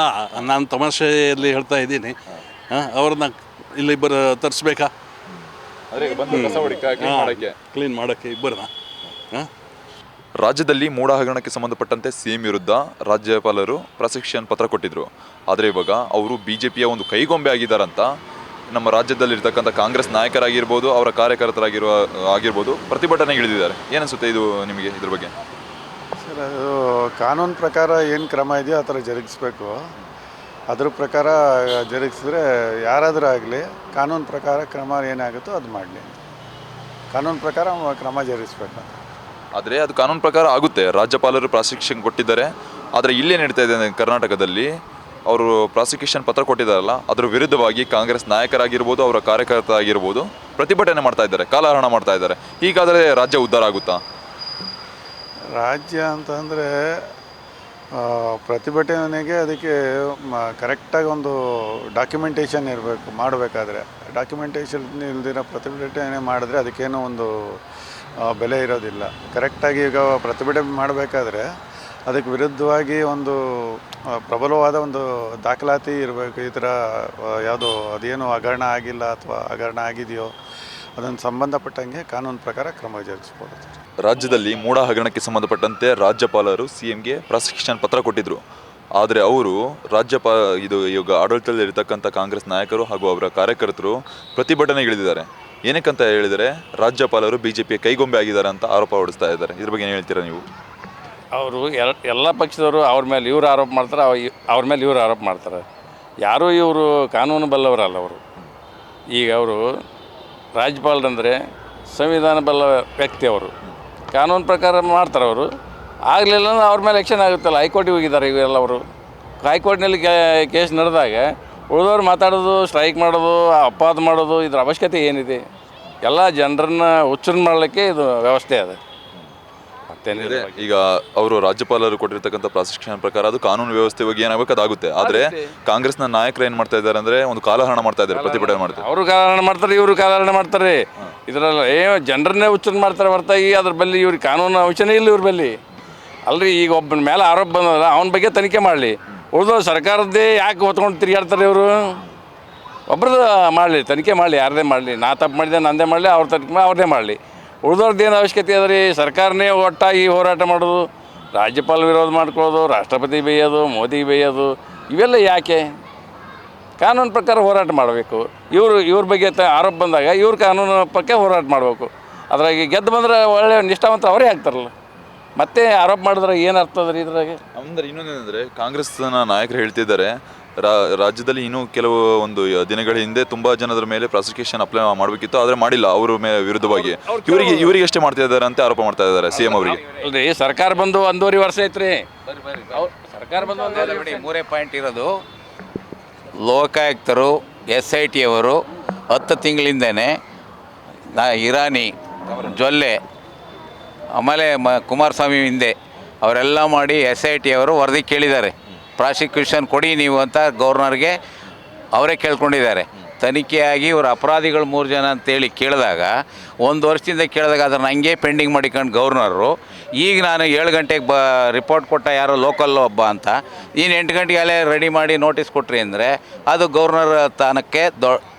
ನಾನು ತಮಾಷೆಯಲ್ಲಿ ಹೇಳ್ತಾ ಇದ್ದೀನಿ. ಅವ್ರನ್ನ ಇಲ್ಲಿ ತರಿಸ್ಬೇಕಾ, ಕ್ಲೀನ್ ಮಾಡೋಕ್ಕೆ ಇಬ್ಬರನ್ನ? ರಾಜ್ಯದಲ್ಲಿ ಮೂಢ ಹಗರಣಕ್ಕೆ ಸಂಬಂಧಪಟ್ಟಂತೆ CM ವಿರುದ್ಧ ರಾಜ್ಯಪಾಲರು ಪ್ರಾಸಿಕ್ಯೂಷನ್ ಪತ್ರ ಕೊಟ್ಟಿದ್ರು. ಆದರೆ ಇವಾಗ ಅವರು BJPಯ ಒಂದು ಕೈಗೊಂಬೆ ಆಗಿದ್ದಾರಂತ ನಮ್ಮ ರಾಜ್ಯದಲ್ಲಿರ್ತಕ್ಕಂಥ ಕಾಂಗ್ರೆಸ್ ನಾಯಕರಾಗಿರ್ಬೋದು, ಅವರ ಕಾರ್ಯಕರ್ತರಾಗಿರ್ಬೋದು ಪ್ರತಿಭಟನೆಗೆ ಇಳಿದಿದ್ದಾರೆ. ಏನನ್ಸುತ್ತೆ ಇದು ನಿಮಗೆ ಇದ್ರ ಬಗ್ಗೆ? ಸರ್, ಅದು ಕಾನೂನು ಪ್ರಕಾರ ಏನು ಕ್ರಮ ಇದೆಯೋ ಆ ಥರ ಜರುಗಿಸ್ಬೇಕು. ಅದ್ರ ಪ್ರಕಾರ ಜರುಗಿಸಿದ್ರೆ ಯಾರಾದರೂ ಆಗಲಿ ಕಾನೂನು ಪ್ರಕಾರ ಕ್ರಮ ಏನಾಗುತ್ತೋ ಅದು ಮಾಡಲಿ. ಕಾನೂನು ಪ್ರಕಾರ ಕ್ರಮ ಜರುಗಿಸ್ಬೇಕು. ಆದರೆ ಅದು ಕಾನೂನು ಪ್ರಕಾರ ಆಗುತ್ತೆ. ರಾಜ್ಯಪಾಲರು ಪ್ರಾಸಿಕ್ಯೂಷನ್ ಕೊಟ್ಟಿದ್ದಾರೆ. ಆದರೆ ಇಲ್ಲೇ ನಡೀತಾ ಇದೆ ಕರ್ನಾಟಕದಲ್ಲಿ, ಅವರು ಪ್ರಾಸಿಕ್ಯೂಷನ್ ಪತ್ರ ಕೊಟ್ಟಿದ್ದಾರಲ್ಲ, ಅದ್ರ ವಿರುದ್ಧವಾಗಿ ಕಾಂಗ್ರೆಸ್ ನಾಯಕರಾಗಿರ್ಬೋದು, ಅವರ ಕಾರ್ಯಕರ್ತರಾಗಿರ್ಬೋದು ಪ್ರತಿಭಟನೆ ಮಾಡ್ತಾ ಇದ್ದಾರೆ, ಕಾಲಹರಣ ಮಾಡ್ತಾ ಇದ್ದಾರೆ. ಹೀಗಾದರೆ ರಾಜ್ಯ ಉದ್ಧಾರ ಆಗುತ್ತಾ? ರಾಜ್ಯ ಅಂತಂದರೆ ಪ್ರತಿಭಟನೆಗೆ ಅದಕ್ಕೆ ಕರೆಕ್ಟಾಗಿ ಒಂದು ಡಾಕ್ಯುಮೆಂಟೇಷನ್ ಇರಬೇಕು. ಮಾಡಬೇಕಾದ್ರೆ ಡಾಕ್ಯುಮೆಂಟೇಷನ್ ಇಲ್ದಿರೋ ಪ್ರತಿಭಟನೆ ಮಾಡಿದ್ರೆ ಅದಕ್ಕೇನೋ ಒಂದು ಬೆಲೆ ಇರೋದಿಲ್ಲ. ಕರೆಕ್ಟಾಗಿ ಈಗ ಪ್ರತಿಭಟನೆ ಮಾಡಬೇಕಾದ್ರೆ ಅದಕ್ಕೆ ವಿರುದ್ಧವಾಗಿ ಒಂದು ಪ್ರಬಲವಾದ ಒಂದು ದಾಖಲಾತಿ ಇರಬೇಕು. ಈ ಥರ ಯಾವುದೋ ಅದೇನು ಹಗರಣ ಆಗಿಲ್ಲ ಅಥವಾ ಹಗರಣ ಆಗಿದೆಯೋ ಅದನ್ನು ಸಂಬಂಧಪಟ್ಟಂಗೆ ಕಾನೂನು ಪ್ರಕಾರ ಕ್ರಮ ಜರುಗಿಸ್ಬೋದು. ರಾಜ್ಯದಲ್ಲಿ ಮೂಢ ಹಗರಣಕ್ಕೆ ಸಂಬಂಧಪಟ್ಟಂತೆ ರಾಜ್ಯಪಾಲರು CMಗೆ ಪ್ರಾಸಿಕ್ಯೂಷನ್ ಪತ್ರ ಕೊಟ್ಟಿದ್ದರು. ಆದರೆ ಅವರು ಈಗ ಆಡಳಿತದಲ್ಲಿರ್ತಕ್ಕಂಥ ಕಾಂಗ್ರೆಸ್ ನಾಯಕರು ಹಾಗೂ ಅವರ ಕಾರ್ಯಕರ್ತರು ಪ್ರತಿಭಟನೆಗಿಳಿದಿದ್ದಾರೆ. ಏನಕ್ಕಂತ ಹೇಳಿದರೆ ರಾಜ್ಯಪಾಲರು BJPಯ ಕೈಗೊಂಬೆ ಆಗಿದ್ದಾರೆ ಅಂತ ಆರೋಪ ಹೊಡಿಸ್ತಾ ಇದ್ದಾರೆ. ಇದ್ರ ಬಗ್ಗೆ ಏನು ಹೇಳ್ತೀರಾ ನೀವು? ಅವರು ಎಲ್ಲ ಪಕ್ಷದವರು ಅವ್ರ ಮೇಲೆ ಇವ್ರು ಆರೋಪ ಮಾಡ್ತಾರೆ, ಅವ್ರ ಮೇಲೆ ಇವ್ರು ಆರೋಪ ಮಾಡ್ತಾರೆ. ಯಾರೂ ಇವರು ಕಾನೂನು ಬಲ್ಲವರಲ್ಲ ಅವರು. ಈಗ ಅವರು ರಾಜ್ಯಪಾಲರಂದರೆ ಸಂವಿಧಾನ ಬಲ್ಲ ವ್ಯಕ್ತಿ, ಅವರು ಕಾನೂನು ಪ್ರಕಾರ ಮಾಡ್ತಾರೆ. ಅವರು ಆಗಲಿಲ್ಲ ಅಂದ್ರೆ ಅವ್ರ ಮೇಲೆ ಆ್ಯಕ್ಷನ್ ಆಗುತ್ತಲ್ಲ. ಹೈಕೋರ್ಟಿಗೆ ಹೋಗಿದ್ದಾರೆ ಇವೆಲ್ಲ. ಅವರು ಹೈಕೋರ್ಟ್ನಲ್ಲಿ ಕೇಸ್ ನಡೆದಾಗ ಉಳಿದವ್ರು ಮಾತಾಡೋದು, ಸ್ಟ್ರೈಕ್ ಮಾಡೋದು, ಅಪವಾದ ಮಾಡೋದು, ಇದ್ರ ಅವಶ್ಯಕತೆ ಏನಿದೆ? ಎಲ್ಲ ಜನರನ್ನ ಹುಚ್ಚರನ್ನ ಮಾಡಲಿಕ್ಕೆ ಇದು ವ್ಯವಸ್ಥೆ ಅದ. ಮತ್ತೇನಿದೆ ಇದೆ. ಈಗ ಅವರು ರಾಜ್ಯಪಾಲರು ಕೊಟ್ಟಿರ್ತಕ್ಕಂಥ ಪ್ರಾಸಿಕ್ಯೂಷನ್ ಪ್ರಕಾರ ಅದು ಕಾನೂನು ವ್ಯವಸ್ಥೆ ಬಗ್ಗೆ ಏನಾಗಬೇಕು ಅದಾಗುತ್ತೆ. ಆದ್ರೆ ಕಾಂಗ್ರೆಸ್ನ ನಾಯಕರು ಏನ್ ಮಾಡ್ತಾ ಇದ್ದಾರೆ ಅಂದ್ರೆ ಒಂದು ಕಾಲಹರಣ ಮಾಡ್ತಾ ಇದ್ದಾರೆ, ಪ್ರತಿಭಟನೆ ಮಾಡ್ತಾರೆ. ಅವರು ಕಾಲಹರಣ ಮಾಡ್ತಾರೆ, ಇವರು ಕಾಲಹರಣ ಮಾಡ್ತಾರೆ. ಇದರಲ್ಲಿ ಜನರನ್ನೇ ಹುಚ್ಚನ್ ಮಾಡ್ತಾರೆ ಹೊರತಾಗಿ ಅದ್ರ ಬಲ್ಲಿ ಇವ್ರಿಗೆ ಕಾನೂನು ಅಂಶನೇ ಇಲ್ಲ ಇವ್ರ ಬಲ್ಲಿ. ಅಲ್ರಿ, ಈಗ ಒಬ್ಬನ ಮೇಲೆ ಆರೋಪ ಬಂದಲ್ಲ, ಅವನ ಬಗ್ಗೆ ತನಿಖೆ ಮಾಡಲಿ. ಉಳಿದವ್ರು ಸರ್ಕಾರದ್ದೇ ಯಾಕೆ ಹೊತ್ಕೊಂಡು ತಿರುಗಾಡ್ತಾರೆ ಇವರು? ಒಬ್ರದ್ದು ಮಾಡಲಿ, ತನಿಖೆ ಮಾಡಲಿ, ಯಾರದೇ ಮಾಡಲಿ. ನಾ ತಪ್ಪು ಮಾಡಿದೆ ನಂದೇ ಮಾಡಲಿ, ಅವ್ರ ತನಿಖೆ ಅವ್ರದ್ದೇ ಮಾಡಲಿ. ಉಳಿದವ್ರದ್ದೇನು ಅವಶ್ಯಕತೆ ಅದ ರೀ? ಸರ್ಕಾರನೇ ಒಟ್ಟಾಗಿ ಹೋರಾಟ ಮಾಡೋದು, ರಾಜ್ಯಪಾಲ ವಿರೋಧ ಮಾಡ್ಕೊಳ್ಳೋದು, ರಾಷ್ಟ್ರಪತಿ ಬೇಯೋದು, ಮೋದಿ ಬೇಯೋದು, ಇವೆಲ್ಲ ಯಾಕೆ? ಕಾನೂನು ಪ್ರಕಾರ ಹೋರಾಟ ಮಾಡಬೇಕು. ಇವ್ರ ಬಗ್ಗೆ ಆರೋಪ ಬಂದಾಗ ಇವ್ರ ಕಾನೂನು ಪ್ರಕಾರ ಹೋರಾಟ ಮಾಡಬೇಕು. ಅದ್ರಾಗ ಗೆದ್ದು ಬಂದ್ರೆ ಒಳ್ಳೆ ನಿಷ್ಠಾವಂತ ಅವರೇ ಆಗ್ತಾರಲ್ಲ. ಮತ್ತೆ ಆರೋಪ ಮಾಡಿದ್ರೆ ಏನು ಅರ್ಥ ಅದ ರೀ ಇದ್ರಾಗ? ಅಂದ್ರೆ ಇನ್ನೊಂದೇನೆಂದರೆ ಕಾಂಗ್ರೆಸ್ನ ನಾಯಕರು ಹೇಳ್ತಿದ್ದಾರೆ, ರಾಜ್ಯದಲ್ಲಿ ಇನ್ನೂ ಕೆಲವು ಒಂದು ದಿನಗಳ ಹಿಂದೆ ತುಂಬಾ ಜನರ ಮೇಲೆ ಪ್ರಾಸಿಕ್ಯೂಷನ್ ಅಪ್ಲೈ ಮಾಡಬೇಕಿತ್ತು, ಆದರೆ ಮಾಡಿಲ್ಲ ಅವರ ವಿರುದ್ಧವಾಗಿ. ಇವರಿಗೆ ಎಷ್ಟೇ ಮಾಡ್ತಾ ಇದ್ದಾರೆ ಅಂತ ಆರೋಪ ಮಾಡ್ತಾ ಇದ್ದಾರೆ ಸಿಎಂ ಅವರಿಗೆ. ಅಲ್ರಿ, ಸರ್ಕಾರ ಬಂದು 1.5 ವರ್ಷ ಐತ್ರಿ. ಸರ್ಕಾರ ಬಂದು ಬಿಡಿ, 3 ಪಾಯಿಂಟ್ ಇರೋದು. ಲೋಕಾಯುಕ್ತರು, SIT ಅವರು 10 ತಿಂಗಳಿಂದನೇ ಇರಾನಿ, ಜೊಲ್ಲೆ, ಆಮೇಲೆ ಕುಮಾರಸ್ವಾಮಿ ಹಿಂದೆ ಅವರೆಲ್ಲ ಮಾಡಿ SIT ಅವರು ವರದಿ ಕೇಳಿದ್ದಾರೆ. ಪ್ರಾಸಿಕ್ಯೂಷನ್ ಕೊಡಿ ನೀವು ಅಂತ ಗವರ್ನರ್ಗೆ ಅವರೇ ಕೇಳ್ಕೊಂಡಿದ್ದಾರೆ. ತನಿಖೆಯಾಗಿ ಇವರು ಅಪರಾಧಿಗಳು 3 ಜನ ಅಂತೇಳಿ ಕೇಳಿದಾಗ 1 ವರ್ಷದಿಂದ ಕೇಳಿದಾಗ ಅದನ್ನು ಹಂಗೆ ಪೆಂಡಿಂಗ್ ಮಾಡಿಕೊಂಡು ಗವರ್ನರು, ಈಗ ನಾನು 7 ಗಂಟೆಗೆ ರಿಪೋರ್ಟ್ ಕೊಟ್ಟ ಯಾರೋ ಲೋಕಲ್ ಒಬ್ಬ ಅಂತ, ನೀನು 8 ಗಂಟೆಗೆ ಅಲ್ಲೇ ರೆಡಿ ಮಾಡಿ ನೋಟಿಸ್ ಕೊಟ್ರಿ ಅಂದರೆ ಅದು ಗವರ್ನರ್ ಸ್ಥಾನಕ್ಕೆ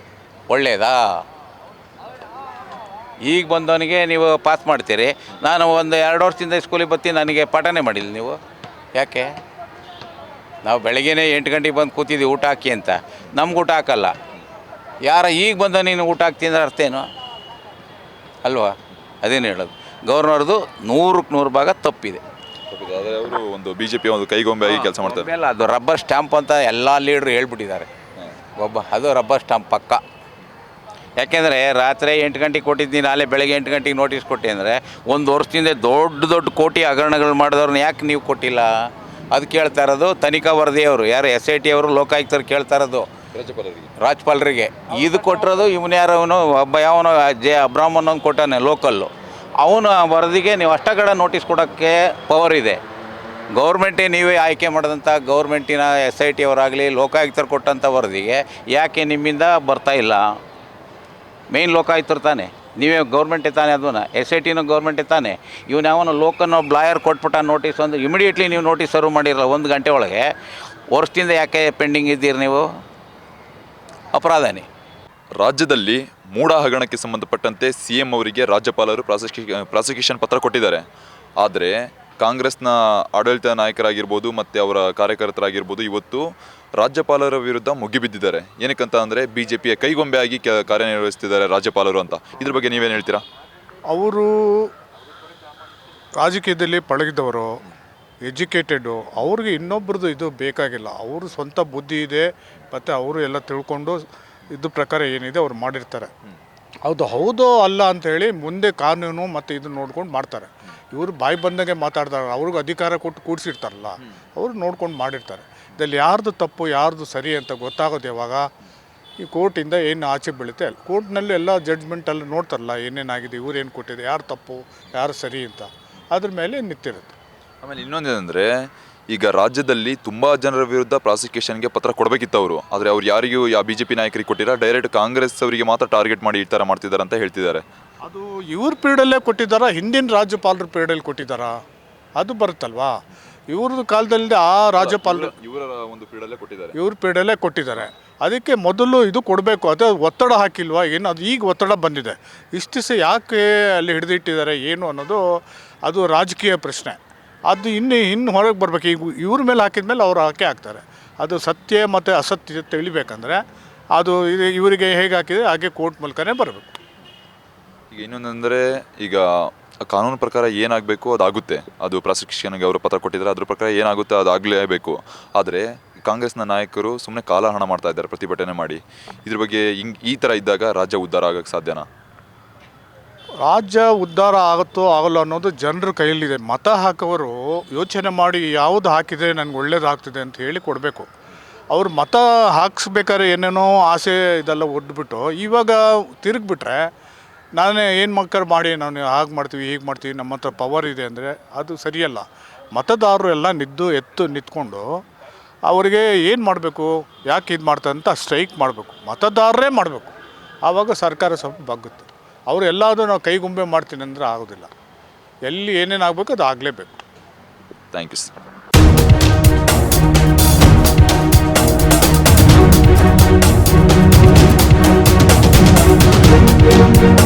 ಒಳ್ಳೆಯದಾ? ಈಗ ಬಂದವನಿಗೆ ನೀವು ಪಾಸ್ ಮಾಡ್ತೀರಿ. ನಾನು ಒಂದು 2 ವರ್ಷದಿಂದ ಸ್ಕೂಲಿಗೆ ಬರ್ತೀನಿ, ನನಗೆ ಪಾಠನೇ ಮಾಡಿಲ್ಲ ನೀವು. ಯಾಕೆ? ನಾವು ಬೆಳಗ್ಗೆನೇ 8 ಗಂಟೆಗೆ ಬಂದು ಕೂತಿದ್ದೀವಿ ಊಟ ಹಾಕಿ ಅಂತ, ನಮ್ಗೆ ಊಟ ಹಾಕಲ್ಲ. ಈಗ ಬಂದ ನೀನು ಊಟ ಹಾಕ್ತೀನಿ ಅಂದ್ರೆ ಅರ್ಥ ಏನು ಅಲ್ವಾ? ಅದೇನು ಹೇಳೋದು, ಗವರ್ನರ್ದು 100ಕ್ಕೆ 100 ಭಾಗ ತಪ್ಪಿದೆ. ಆದರೆ ಅವರು ಒಂದು ಬಿಜೆಪಿ ಒಂದು ಕೈಗೊಂಬೆ ಆಗಿ ಕೆಲಸ ಮಾಡ್ತಾರೆ. ಆಮೇಲೆ ಅದು ರಬ್ಬರ್ ಸ್ಟ್ಯಾಂಪ್ ಅಂತ ಎಲ್ಲ ಲೀಡ್ರು ಹೇಳ್ಬಿಟ್ಟಿದ್ದಾರೆ. ಅದು ರಬ್ಬರ್ ಸ್ಟ್ಯಾಂಪ್ ಪಕ್ಕ. ಯಾಕೆಂದರೆ ರಾತ್ರಿ 8 ಗಂಟೆಗೆ ಕೊಟ್ಟಿದ್ದೀನಿ, ನಾಳೆ ಬೆಳಗ್ಗೆ 8 ಗಂಟೆಗೆ ನೋಟಿಸ್ ಕೊಟ್ಟು ಅಂದರೆ 1 ವರ್ಷದಿಂದ ದೊಡ್ಡ ಕೋಟಿ ಹಗರಣಗಳು ಮಾಡಿದವ್ರನ್ನ ಯಾಕೆ ನೀವು ಕೊಟ್ಟಿಲ್ಲ? ಅದು ಕೇಳ್ತಾ ಇರೋದು ತನಿಖಾ ವರದಿಯವರು, ಯಾರು SIT ಅವರು, ಲೋಕಾಯುಕ್ತರು ಕೇಳ್ತಾ ಇರೋದು ರಾಜ್ಯಪಾಲರಿಗೆ. ಇದು ಕೊಟ್ಟಿರೋದು ಇವನು ಒಬ್ಬ ಯಾವನೋ ಅಬ್ರಾಮ್ ಅನ್ನೋನು ಕೊಟ್ಟಾನೆ ಲೋಕಲ್ಲು, ಅವನು ವರದಿಗೆ ನೀವು ಅಷ್ಟಗಡ ನೋಟಿಸ್ ಕೊಡೋಕ್ಕೆ ಪವರ್ ಇದೆ. ಗೌರ್ಮೆಂಟೇ ನೀವೇ ಆಯ್ಕೆ ಮಾಡಿದಂಥ ಗೌರ್ಮೆಂಟಿನ SIT ಅವರಾಗಲಿ ಲೋಕಾಯುಕ್ತರು ಕೊಟ್ಟಂಥ ವರದಿಗೆ ಯಾಕೆ ನಿಮ್ಮಿಂದ ಬರ್ತಾ ಇಲ್ಲ? ಮೇಯ್ನ್ ಲೋಕಾಯುಕ್ತರು ತಾನೆ, ನೀವೇ ಗೌರ್ಮೆಂಟೇ ತಾನೆ, ಅದನ್ನು SITನೂ ಗೌರ್ಮೆಂಟೇ ತಾನೆ. ಇವನು ಯಾವನು ಲೋಕನ್ನು ಬ್ಲಾಯರ್ ಕೊಟ್ಬಿಟ್ಟ ನೋಟಿಸ್ ಒಂದು ಇಮಿಡಿಯೇಟ್ಲಿ ನೀವು ನೋಟಿಸ್ ಸರ್ವ್ ಮಾಡಿರಲ್ಲ 1 ಗಂಟೆ ಒಳಗೆ. ವರ್ಷದಿಂದ ಯಾಕೆ ಪೆಂಡಿಂಗ್ ಇದ್ದೀರಿ ನೀವು? ಅಪರಾಧನೇ. ರಾಜ್ಯದಲ್ಲಿ ಮೂಡ ಹಗರಣಕ್ಕೆ ಸಂಬಂಧಪಟ್ಟಂತೆ ಸಿಎಂ ಅವರಿಗೆ ರಾಜ್ಯಪಾಲರು ಪ್ರಾಸಿಕ್ಯೂಷನ್ ಪತ್ರ ಕೊಟ್ಟಿದ್ದಾರೆ. ಆದರೆ ಕಾಂಗ್ರೆಸ್ನ ಆಡಳಿತ ನಾಯಕರಾಗಿರ್ಬೋದು ಮತ್ತು ಅವರ ಕಾರ್ಯಕರ್ತರಾಗಿರ್ಬೋದು ಇವತ್ತು ರಾಜ್ಯಪಾಲರ ವಿರುದ್ಧ ಮುಗಿಬಿದ್ದಿದ್ದಾರೆ. ಏನಕ್ಕಂತ ಅಂದರೆ BJPಯ ಕೈಗೊಂಬೆ ಆಗಿ ಕಾರ್ಯನಿರ್ವಹಿಸ್ತಿದ್ದಾರೆ ರಾಜ್ಯಪಾಲರು ಅಂತ. ಇದ್ರ ಬಗ್ಗೆ ನೀವೇನು ಹೇಳ್ತೀರಾ? ಅವರು ರಾಜಕೀಯದಲ್ಲಿ ಪಳಗಿದವರು, ಎಜುಕೇಟೆಡು, ಅವ್ರಿಗೆ ಇನ್ನೊಬ್ರದ್ದು ಇದು ಬೇಕಾಗಿಲ್ಲ. ಅವರು ಸ್ವಂತ ಬುದ್ಧಿ ಇದೆ ಮತ್ತು ಅವರು ಎಲ್ಲ ತಿಳ್ಕೊಂಡು ಇದ್ರ ಪ್ರಕಾರ ಏನಿದೆ ಅವ್ರು ಮಾಡಿರ್ತಾರೆ. ಹೌದೋ ಅಲ್ಲ ಅಂಥೇಳಿ ಮುಂದೆ ಕಾನೂನು ಮತ್ತು ಇದು ನೋಡ್ಕೊಂಡು ಮಾಡ್ತಾರೆ. ಇವರು ಬಾಯಿ ಬಂದಂಗೆ ಮಾತಾಡ್ತಾರೆ, ಅವ್ರಿಗೆ ಅಧಿಕಾರ ಕೊಟ್ಟು ಕೂಡಿಸಿರ್ತಾರಲ್ಲ, ಅವರು ನೋಡ್ಕೊಂಡು ಮಾಡಿರ್ತಾರೆ. ಇದರಲ್ಲಿ ಯಾರ್ದು ತಪ್ಪು ಯಾರ್ದು ಸರಿ ಅಂತ ಗೊತ್ತಾಗೋದು ಯಾವಾಗ? ಈ ಕೋರ್ಟಿಂದ ಏನು ಆಚೆ ಬೀಳುತ್ತೆ ಅಲ್ಲ, ಕೋರ್ಟ್ನಲ್ಲಿ ಎಲ್ಲ ಜಡ್ಜ್ಮೆಂಟಲ್ಲಿ ನೋಡ್ತಾರಲ್ಲ ಏನೇನಾಗಿದೆ, ಇವ್ರೇನು ಕೊಟ್ಟಿದೆ, ಯಾರು ತಪ್ಪು ಯಾರು ಸರಿ ಅಂತ, ಅದ್ರ ಮೇಲೆ ನಿಂತಿರುತ್ತೆ. ಆಮೇಲೆ ಇನ್ನೊಂದೇನೆಂದರೆ, ಈಗ ರಾಜ್ಯದಲ್ಲಿ ತುಂಬ ಜನರ ವಿರುದ್ಧ ಪ್ರಾಸಿಕ್ಯೂಷನ್ಗೆ ಪತ್ರ ಕೊಡಬೇಕಿತ್ತು ಅವರು, ಆದರೆ ಅವ್ರು ಯಾರಿಗೂ BJP ನಾಯಕರಿಗೆ ಕೊಟ್ಟಿಲ್ಲ, ಡೈರೆಕ್ಟ್ ಕಾಂಗ್ರೆಸ್ ಅವರಿಗೆ ಮಾತ್ರ ಟಾರ್ಗೆಟ್ ಮಾಡಿ ಈ ಥರ ಮಾಡ್ತಿದ್ದಾರೆ ಅಂತ ಹೇಳ್ತಿದ್ದಾರೆ. ಅದು ಇವ್ರ ಪೀರಿಯಡಲ್ಲೇ ಕೊಟ್ಟಿದ್ದಾರಾ, ಹಿಂದಿನ ರಾಜ್ಯಪಾಲರ ಪೀರಿಯಡಲ್ಲಿ ಕೊಟ್ಟಿದ್ದಾರಾ? ಅದು ಬರುತ್ತಲ್ವಾ? ಇವ್ರದ್ದು ಕಾಲದಲ್ಲಿ ಆ ರಾಜ್ಯಪಾಲರು ಇವರ ಒಂದು ಪೀರಿಯಡಲ್ಲೇ ಕೊಟ್ಟಿದ್ದಾರೆ, ಇವ್ರ ಪೀರಿಯಡಲ್ಲೇ ಕೊಟ್ಟಿದ್ದಾರೆ. ಅದಕ್ಕೆ ಮೊದಲು ಇದು ಕೊಡಬೇಕು. ಅದು ಒತ್ತಡ ಹಾಕಿಲ್ವಾ ಏನು? ಅದು ಈಗ ಒತ್ತಡ ಬಂದಿದೆ. ಇಷ್ಟು ದಿವಸ ಯಾಕೆ ಅಲ್ಲಿ ಹಿಡಿದಿಟ್ಟಿದ್ದಾರೆ ಏನು ಅನ್ನೋದು ಅದು ರಾಜಕೀಯ ಪ್ರಶ್ನೆ. ಅದು ಇನ್ನು ಹೊರಗೆ ಬರಬೇಕು. ಈಗ ಇವ್ರ ಮೇಲೆ ಹಾಕಿದ ಮೇಲೆ ಅವ್ರು ಹಾಕ್ತಾರೆ. ಅದು ಸತ್ಯ ಮತ್ತು ಅಸತ್ಯ ತಿಳಿಬೇಕಂದ್ರೆ ಅದು ಇವರಿಗೆ ಹೇಗೆ ಹಾಕಿದೆ ಹಾಗೆ ಕೋರ್ಟ್ ಮೂಲಕನೇ ಬರಬೇಕು. ಈಗ ಇನ್ನೊಂದಂದರೆ, ಈಗ ಕಾನೂನು ಪ್ರಕಾರ ಏನಾಗಬೇಕು ಅದಾಗುತ್ತೆ. ಅದು ಪ್ರಾಸಿಕ್ಯೂಷನ್ಗೆ ಅವರು ಪತ್ರ ಕೊಟ್ಟಿದ್ದಾರೆ, ಅದ್ರ ಪ್ರಕಾರ ಏನಾಗುತ್ತೆ ಅದಾಗಲೇಬೇಕು. ಆದರೆ ಕಾಂಗ್ರೆಸ್ನ ನಾಯಕರು ಸುಮ್ಮನೆ ಕಾಲಹರಣ ಮಾಡ್ತಾ ಇದ್ದಾರೆ ಪ್ರತಿಭಟನೆ ಮಾಡಿ. ಇದ್ರ ಬಗ್ಗೆ ಈ ಥರ ಇದ್ದಾಗ ರಾಜ್ಯ ಉದ್ಧಾರ ಆಗೋಕ್ಕೆ ಸಾಧ್ಯನಾ? ರಾಜ್ಯ ಉದ್ಧಾರ ಆಗುತ್ತೋ ಆಗಲ್ಲ ಅನ್ನೋದು ಜನರ ಕೈಯಲ್ಲಿದೆ. ಮತ ಹಾಕೋರು ಯೋಚನೆ ಮಾಡಿ ಯಾವುದು ಹಾಕಿದರೆ ನನಗೆ ಒಳ್ಳೇದಾಗ್ತಿದೆ ಅಂತ ಹೇಳಿ ಕೊಡಬೇಕು. ಅವ್ರು ಮತ ಹಾಕಿಸ್ಬೇಕಾದ್ರೆ ಏನೇನೋ ಆಸೆ ಇದೆಲ್ಲ ಒಡ್ಬಿಟ್ಟು ಇವಾಗ ತಿರುಗಿಬಿಟ್ರೆ ನಾನೇ ಏನು ಮಕ್ಕಳು ಮಾಡಿ ನಾನು ಹಾಗೆ ಮಾಡ್ತೀವಿ ಹೀಗೆ ಮಾಡ್ತೀವಿ ನಮ್ಮ ಹತ್ರ ಪವರ್ ಇದೆ ಅಂದರೆ ಅದು ಸರಿಯಲ್ಲ. ಮತದಾರರು ಎಲ್ಲ ಎದ್ದು ನಿಂತ್ಕೊಂಡು ಅವರಿಗೆ ಏನು ಮಾಡಬೇಕು, ಯಾಕೆ ಇದು ಮಾಡ್ತಾರೆ ಅಂತ ಸ್ಟ್ರೈಕ್ ಮಾಡಬೇಕು, ಮತದಾರರೇ ಮಾಡಬೇಕು. ಆವಾಗ ಸರ್ಕಾರ ಸ್ವಲ್ಪ ಬಗ್ಗುತ್ತೆ. ಅವರು ಎಲ್ಲಾದರೂ ನಾವು ಕೈಗುಂಬೆ ಮಾಡ್ತೀನಿ ಅಂದರೆ ಆಗೋದಿಲ್ಲ. ಎಲ್ಲಿ ಏನೇನು ಆಗಬೇಕು ಅದು ಆಗಲೇಬೇಕು. Thank you sir.